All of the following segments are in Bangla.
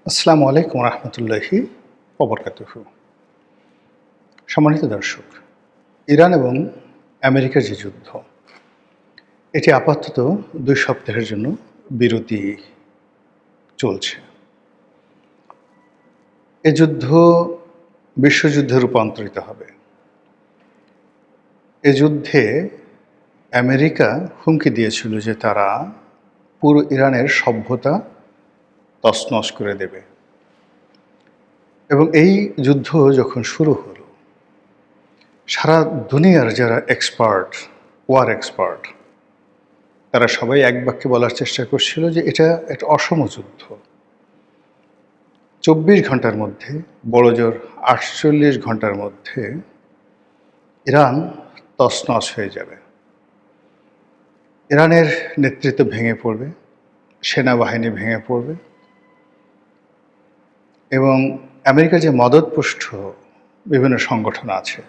আসসালামু আলাইকুম রহমতুল্লাহি ওবরকাতুহু। সম্মানিত দর্শক, ইরান এবং আমেরিকার যে যুদ্ধ, এটি আপাতত ২ সপ্তাহের জন্য বিরতি চলছে। এ যুদ্ধ বিশ্বযুদ্ধে রূপান্তরিত হবে। এ যুদ্ধে আমেরিকা হুমকি দিয়েছিল যে তারা পুরো ইরানের সভ্যতা তছনছ করে দেবে। এবং এই যুদ্ধ যখন শুরু হলো, সারা দুনিয়ার যারা এক্সপার্ট, ওয়ার এক্সপার্ট, তারা সবাই এক বাক্যে বলার চেষ্টা করছিল যে এটা একটা অসম যুদ্ধ। ২৪ ঘন্টার মধ্যে, বড়জোর ৪৮ ঘন্টার মধ্যে ইরান তছনছ হয়ে যাবে। ইরানের নেতৃত্ব ভেঙে পড়বে, সেনাবাহিনী ভেঙে পড়বে এবং আমেরিকার যে মদতপুষ্ট বিভিন্ন সংগঠন আছে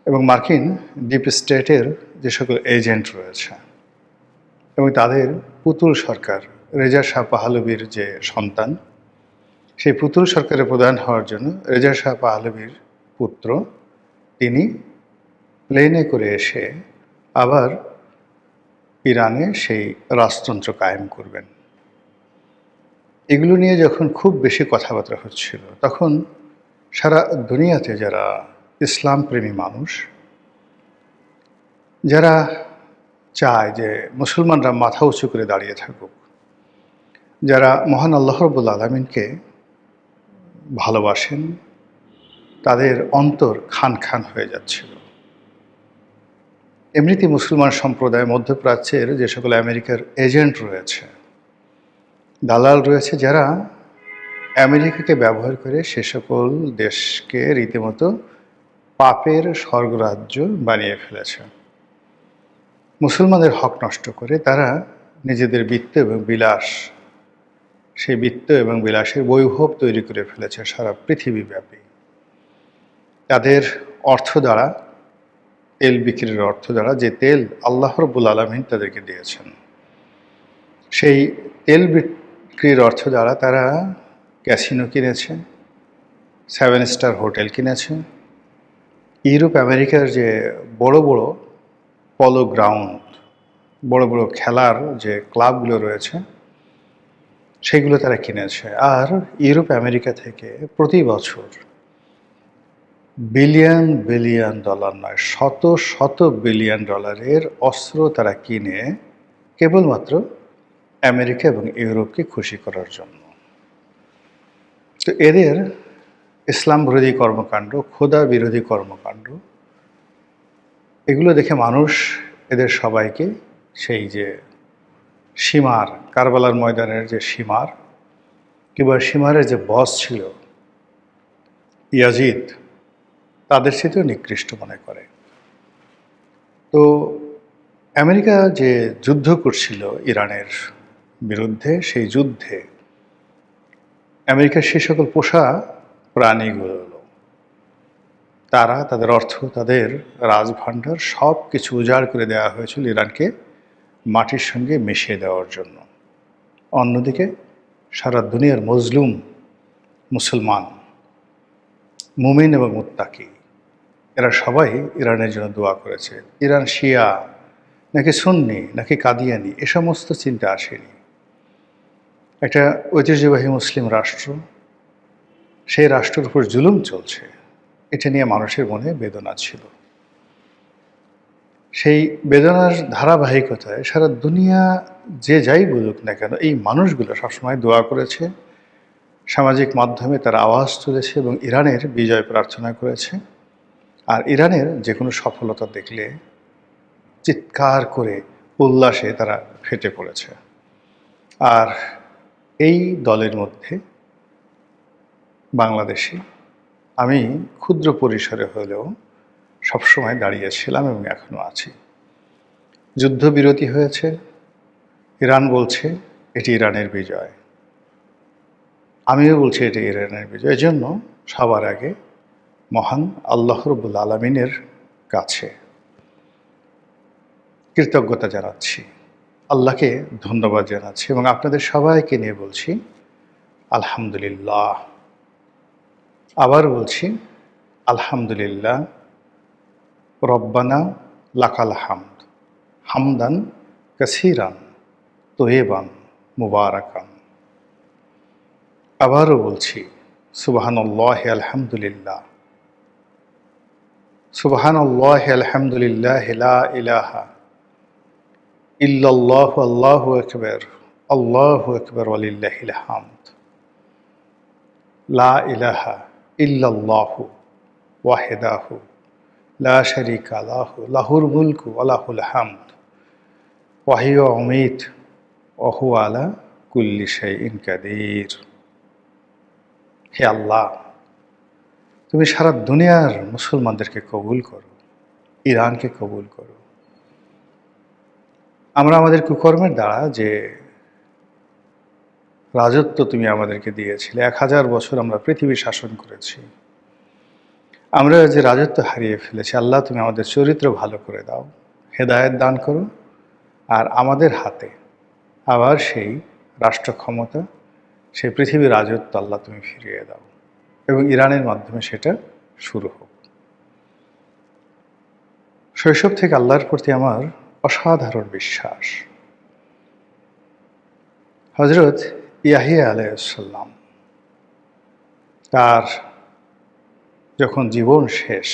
এবং মার্কিন ডিপ স্টেটের যে সকল এজেন্ট রয়েছে এবং তাদের পুতুল সরকার, রেজা শাহ পাহলভীর যে সন্তান, সেই পুতুল সরকারের প্রধান হওয়ার জন্য রেজা শাহ পাহলভীর পুত্র, তিনি প্লেনে করে এসে আবার ইরানে সেই রাজতন্ত্র কায়েম করবেন। এগুলো নিয়ে যখন খুব বেশি কথাবার্তা হচ্ছিল, তখন সারা দুনিয়াতে যারা ইসলামপ্রেমী মানুষ, যারা চায় যে মুসলমানরা মাথা উঁচু করে দাঁড়িয়ে থাকুক, যারা মহান আল্লাহ রাব্বুল আলামিনকে ভালোবাসেন, তাদের অন্তর খান খান হয়ে যাচ্ছিল। এমনিতেই মুসলমান সম্প্রদায় মধ্যপ্রাচ্যের যে সকল আমেরিকার এজেন্ট রয়েছে, দালাল রয়েছে, যারা আমেরিকাকে ব্যবহার করে সে সকল দেশকে রীতিমতো পাপের স্বর্গরাজ্য বানিয়ে ফেলেছে। মুসলমানদের হক নষ্ট করে তারা নিজেদের বৃত্ত এবং বিলাস, সেই বৃত্ত এবং বিলাসের বৈভব তৈরি করে ফেলেছে সারা পৃথিবীব্যাপী। তাদের অর্থ দ্বারা, তেল বিক্রির অর্থ দ্বারা, যে তেল আল্লাহ রাব্বুল আলামিন তাদেরকে দিয়েছেন, সেই তেল বিক্রির অর্থ দ্বারা তারা ক্যাসিনো কিনেছে, 7 স্টার হোটেল কিনেছে, ইউরোপ আমেরিকার যে বড় বড় পলো গ্রাউন্ড, বড় বড় খেলার যে ক্লাবগুলো রয়েছে, সেগুলো তারা কিনেছে। আর ইউরোপ আমেরিকা থেকে প্রতি বছর বিলিয়ন বিলিয়ন ডলার নয়, শত শত বিলিয়ন ডলারের অস্ত্র তারা কিনে কেবলমাত্র আমেরিকা এবং ইউরোপকে খুশি করার জন্য। তো এদের ইসলাম বিরোধী কর্মকাণ্ড, খোদা বিরোধী কর্মকাণ্ড, এগুলো দেখে মানুষ এদের সবাইকে সেই যে সীমার, কারবালার ময়দানের যে সীমার, কিংবা সীমারের যে বস ছিল ইয়াজিদ, তাদের সাথেও নিকৃষ্ট মনে করে। তো আমেরিকা যে যুদ্ধ করছিল ইরানের বিরুদ্ধে, সেই যুদ্ধে আমেরিকার সে সকল পোষা প্রাণীগুলো, তারা তাদের অর্থ, তাদের রাজভাণ্ডার সব কিছু উজাড় করে দেওয়া হয়েছিল ইরানকে মাটির সঙ্গে মিশিয়ে দেওয়ার জন্য। অন্যদিকে সারা দুনিয়ার মজলুম মুসলমান, মুমিন এবং মুত্তাকি, এরা সবাই ইরানের জন্য দোয়া করেছে। ইরান শিয়া নাকি সুন্নি নাকি কাদিয়ানি, এ সমস্ত চিন্তা আসেনি। একটা ঐতিহ্যবাহী মুসলিম রাষ্ট্র, সেই রাষ্ট্রের উপর জুলুম চলছে, এটা নিয়ে মানুষের মনে বেদনা ছিল। সেই বেদনার ধারাবাহিকতায় সারা দুনিয়া যে যাই বলুক না কেন, এই মানুষগুলো সবসময় দোয়া করেছে, সামাজিক মাধ্যমে তারা আওয়াজ তুলেছে এবং ইরানের বিজয় প্রার্থনা করেছে। আর ইরানের যে কোনো সফলতা দেখলে চিৎকার করে উল্লাসে তারা ফেটে পড়েছে। আর এই দলের মধ্যে বাংলাদেশে আমি ক্ষুদ্র পরিসরে হলেও সবসময় দাঁড়িয়েছিলাম এবং এখনও আছি। যুদ্ধবিরতি হয়েছে, ইরান বলছে এটি ইরানের বিজয়, আমিও বলছি এটি ইরানের বিজয়। এজন্য সবার আগে মহান আল্লাহ রাব্বুল আলামিনের কাছে কৃতজ্ঞতা জানাচ্ছি, আল্লাহকে ধন্যবাদ জানাচ্ছি এবং আপনাদের সবাইকে নিয়ে বলছি আলহামদুলিল্লাহ। আবার বলছি, আলহামদুলিল্লাহ, রব্বানা লাকাল হামদ, হামদান কাসীরান তয়্যিবান মুবারাকান। আবারও বলছি, সুবহানাল্লাহি আলহামদুলিল্লাহ, সুবহানাল্লাহি আলহামদুলিল্লাহ, লা ইলাহা ইল্লাল্লাহু আল্লাহু আকবার ওয়ালিল্লাহিল হামদ। লা ইলাহা ইল্লাল্লাহু ওয়াহদাহু লা শারীকা লাহু, লাহুল মুলকু ওয়া লাহুল হামদ ওয়া হুয়া ইউমীত ওয়া হুয়া আলা কুল্লি শাইইন কাদির। হে আল্লাহ, তুমি সারা দুনিয়ার মুসলমানদেরকে কবুল করো, ইরানকে কবুল করো। আমরা আমাদের কুকর্মের দ্বারা যে রাজত্ব তুমি আমাদেরকে দিয়েছিলে, 1000 বছর আমরা পৃথিবী শাসন করেছি, আমরা যে রাজত্ব হারিয়ে ফেলেছি, আল্লাহ তুমি আমাদের চরিত্র ভালো করে দাও, হেদায়েত দান করো, আর আমাদের হাতে আবার সেই রাষ্ট্র ক্ষমতা, সেই পৃথিবীর রাজত্ব আল্লাহ তুমি ফিরিয়ে দাও, এবং ইরানের মাধ্যমে সেটা শুরু হোক। শৈশব থেকে আল্লাহর প্রতি আমার অসাধারণ বিশ্বাস। হযরত ইয়াহিয়া আলাইহিস সালাম, তার যখন জীবন শেষ,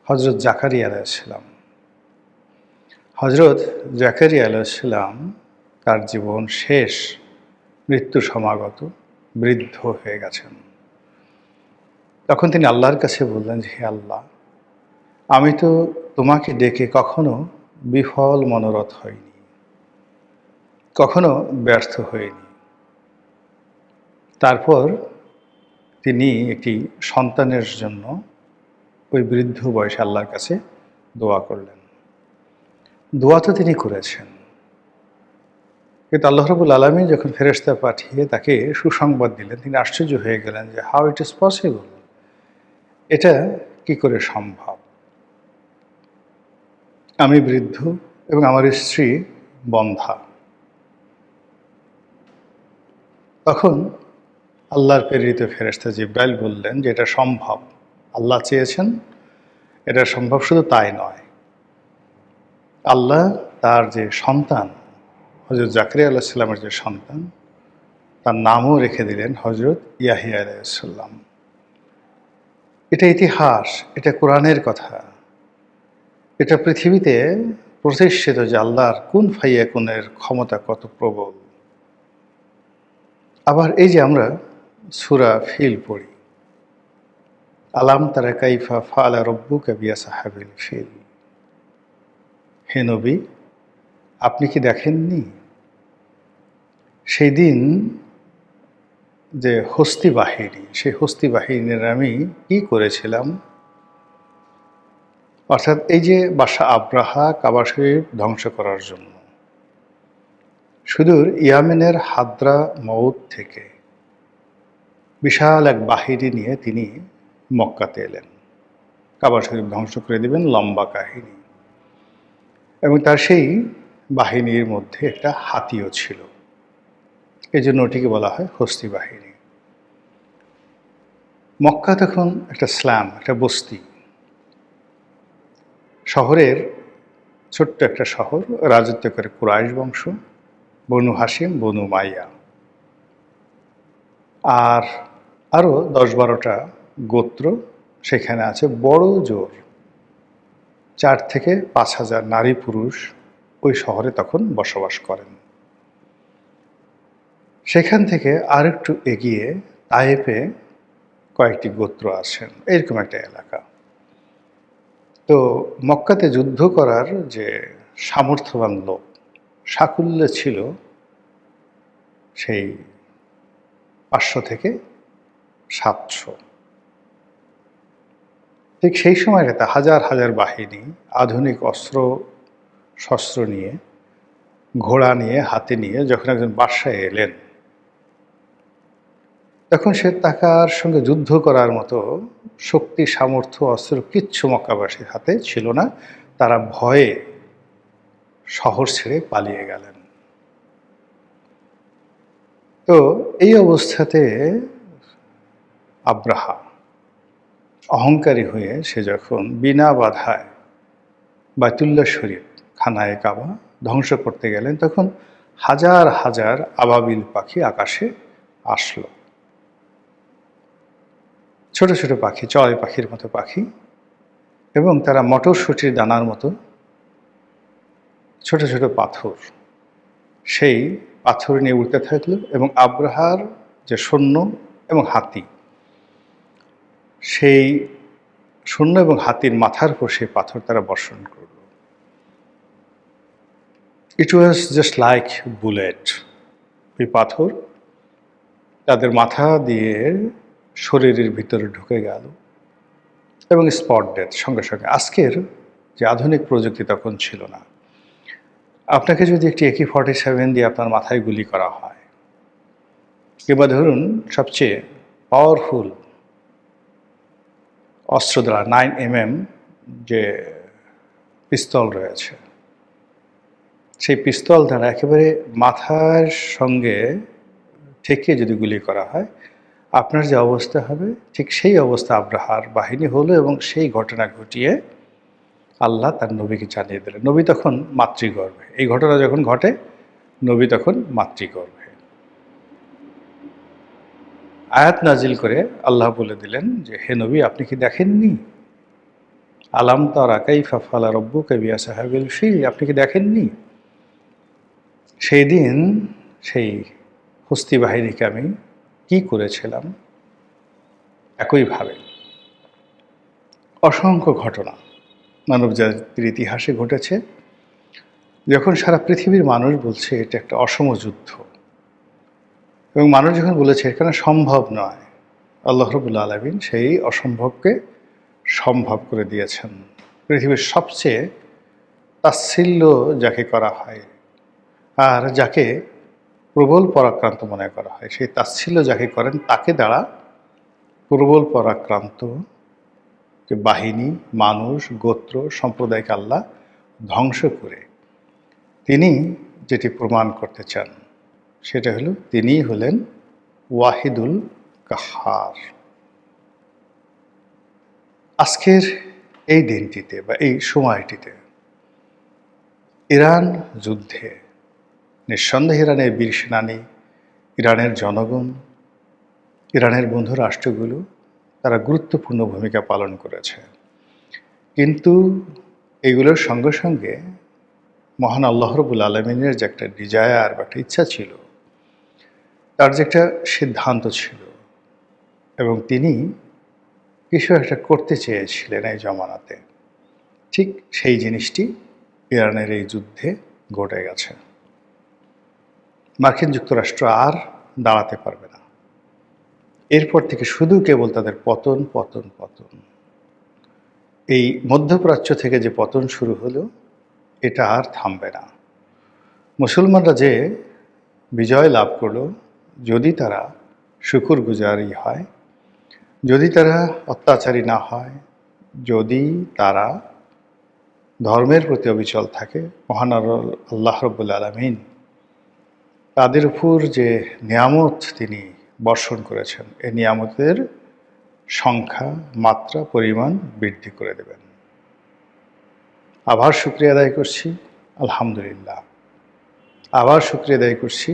হযরত জাকারিয়া আলাইহিস সালাম, হযরত জাকারিয়া আলাইহিস সালাম তার জীবন শেষ, মৃত্যু সমাগত, বৃদ্ধ হয়ে গেছেন। তখন তিনি আল্লাহর কাছে বললেন যে, হে আল্লাহ, আমি তো তোমাকে ডেকে কখনো বিফল মনোরথ হইনি, কখনো ব্যর্থ হইনি। তারপর তিনি একটি সন্তানের জন্য ওই বৃদ্ধ বয়সে আল্লাহর কাছে দোয়া করলেন। দোয়া তো তিনি করেছেন, কিন্তু আল্লাহ রাব্বুল আলামিন যখন ফেরেশতা পাঠিয়ে তাকে সুসংবাদ দিলেন, তিনি আশ্চর্য হয়ে গেলেন যে হাউ ইট ইজ পসিবল, এটা কি করে সম্ভব? আমি বৃদ্ধ এবং আমার স্ত্রী বন্ধ্যা। তখন আল্লাহর প্রেরিত ফেরেশতা জিবরাইল বললেন যে এটা সম্ভব, আল্লাহ চেয়েছেন এটা সম্ভব। শুধু তাই নয়, আল্লাহ তার যে সন্তান, হযরত জাকারিয়া আলাইহিস সালামের যে সন্তান, তার নামও রেখে দিলেন হযরত ইয়াহিয়া আলাইহিস সালাম। এটা ইতিহাস, এটা কোরআনের কথা, এটা পৃথিবীতে প্রতিষ্ঠিত যে আল্লাহর কুন ফায়াকুনের ক্ষমতা কত প্রবল। আবার এই যে আমরা সূরা ফিল পড়ি, আলাম তারা কাইফা ফাআলা রাব্বুকা বিআসহাবিল ফিল। হে নবী, আপনি কি দেখেননি সেই দিন যে হস্তি বাহিনী, সেই হস্তি বাহিনীর আমি কি করেছিলাম? অর্থাৎ এই যে বাদশাহ আব্রাহা কাবা শরীফ ধ্বংস করার জন্য সুদূর ইয়ামেনের হাদ্রা মউত থেকে বিশাল এক বাহিনী নিয়ে তিনি মক্কাতে এলেন, কাবা শরীফ ধ্বংস করে দিবেন, লম্বা কাহিনী। এবং তার সেই বাহিনীর মধ্যে একটা হাতিও ছিল, এই জন্য ওটিকে বলা হয় হস্তি বাহিনী। মক্কা তখন একটা স্ল্যাম, একটা বস্তি, শহরের ছোট্ট একটা শহর, রাজত্ব করে কুরাইশ বংশ, বনু হাশিম, বনু মাইয়া, আর আরও 10-12টা গোত্র সেখানে আছে। বড় জোর 4 থেকে 5 হাজার নারী পুরুষ ওই শহরে তখন বসবাস করেন। সেখান থেকে আরেকটু এগিয়ে তায়েফে কয়েকটি গোত্র আছেন, এরকম একটা এলাকা। তো মক্কাতে যুদ্ধ করার যে সামর্থ্যবান লোক, সাকুল্যে ছিল সেই 500 থেকে 700। ঠিক সেই সময়টাতে হাজার হাজার বাহিনী আধুনিক অস্ত্র শস্ত্র নিয়ে, ঘোড়া নিয়ে, হাতে নিয়ে যখন একজন বাদশাহ এলেন, তখন সে তার সঙ্গে যুদ্ধ করার মতো শক্তি, সামর্থ্য, অস্ত্র কিচ্ছু মক্কাবাসীর হাতে ছিল না। তারা ভয়ে শহর ছেড়ে পালিয়ে গেলেন। তো এই অবস্থাতে আব্রাহা অহংকারী হয়ে সে যখন বিনা বাধায় বাইতুল্লাহ শরীফ খানায়ে কাবা ধ্বংস করতে গেলেন, তখন হাজার হাজার আবাবিল পাখি আকাশে আসলো। ছোট ছোট পাখি, চড়াই পাখির মতো পাখি, এবং তারা মটরশুঁটির দানার মতো ছোট ছোট পাথর, সেই পাথর নিয়ে উড়তে থাকলো। এবং আব্রাহার যে সৈন্য এবং হাতি, সেই সৈন্য এবং হাতির মাথার উপর সেই পাথর তারা বর্ষণ করল। ইট ওয়াজ জাস্ট লাইক বুলেট। ওই পাথর তাদের মাথা দিয়ে শরীরের ভিতরে ঢুকে গেল এবং স্পট ডেথ সঙ্গে সঙ্গে। আজকের যে আধুনিক প্রযুক্তি তখন ছিল না। আপনাকে যদি একটি AK-47 দিয়ে আপনার মাথায় গুলি করা হয়, কিংবা ধরুন সবচেয়ে পাওয়ারফুল অস্ত্র দ্বারা 9mm যে পিস্তল রয়েছে, সেই পিস্তল দ্বারা একেবারে মাথার সঙ্গে ঠেকিয়ে যদি গুলি করা হয়, আপনার যে অবস্থা হবে ঠিক সেই অবস্থা আব্রাহার বাহিনী হলো। এবং সেই ঘটনা ঘটিয়ে আল্লাহ তার নবীকে জানিয়ে দিলেন। নবী তখন মাতৃগর্ভে। এই ঘটনা যখন ঘটে, নবী তখন মাতৃগর্ভে। আয়াত নাজিল করে আল্লাহ বলে দিলেন যে, হে নবী, আপনি কি দেখেননি? আলাম তারা কাইফা ফাআলা রাব্বুকা বিআসহাবিল ফিল, আপনি কি দেখেননি সেই দিন সেই হস্তি বাহিনীকে আমি কি করেছিলাম? একইভাবে অসংখ্য ঘটনা মানবজাতির ইতিহাসে ঘটেছে, যখন সারা পৃথিবীর মানুষ বলছে এটা একটা অসম যুদ্ধ, এবং মানুষ যখন বলেছে এখানে সম্ভব নয়, আল্লাহ রাব্বুল আলামিন সেই অসম্ভবকে সম্ভব করে দিয়েছেন। পৃথিবীর সবচেয়ে তাচ্ছিল্য যাকে করা হয় আর যাকে প্রবল পরাক্রান্ত মনে করা হয়, সেই তাচ্ছিল্য যাকে করেন তাকে দ্বারা প্রবল পরাক্রান্ত যে বাহিনী, মানুষ, গোত্র, সম্প্রদায়কে আল্লাহ ধ্বংস করে তিনি যেটি প্রমাণ করতে চান সেটা হলো তিনিই হলেন ওয়াহিদুল কাহ্হার। আজকের এই দিনটিতে বা এই সময়টিতে ইরান যুদ্ধে নিঃসন্দেহে ইরানের বীর সেনানী, ইরানের জনগণ, ইরানের বন্ধু রাষ্ট্রগুলো তারা গুরুত্বপূর্ণ ভূমিকা পালন করেছে। কিন্তু এগুলোর সঙ্গে সঙ্গে মহান আল্লাহ রাব্বুল আলামিনের যে একটা ডিজায়ার বা একটা ইচ্ছা ছিল, তার যে একটা সিদ্ধান্ত ছিল, এবং তিনি কিছু একটা করতে চেয়েছিলেন এই জমানাতে, ঠিক সেই জিনিসটি ইরানের এই যুদ্ধে ঘটে গেছে। মার্কিন যুক্তরাষ্ট্র আর দাঁড়াতে পারবে না। এরপর থেকে শুধু কেবল তাদের পতন পতন পতন। এই মধ্যপ্রাচ্য থেকে যে পতন শুরু হলো, এটা আর থামবে না। মুসলমানরা যে বিজয় লাভ করলো, যদি তারা শুকরগুজারি হয়, যদি তারা অত্যাচারী না হয়, যদি তারা ধর্মের প্রতি অবিচল থাকে, মহান আল্লাহ রাব্বুল আলামিন তাদের উপর যে নিয়ামত তিনি বর্ষণ করেছেন, এই নিয়ামতের সংখ্যা, মাত্রা, পরিমাণ বৃদ্ধি করে দেবেন। আবার শুকরিয়া আদায় করছি, আলহামদুলিল্লাহ। আবার শুকরিয়া আদায় করছি,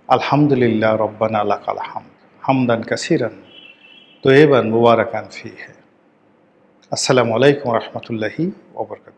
আলহামদুলিল্লাহ রব্বানা লাকাল হামদ হামদান কাসিরান তয়্যিবান মুবারাকান ফীহি। আসসালামু আলাইকুম ওয়া রাহমাতুল্লাহি ওয়া বারাকাতুহু।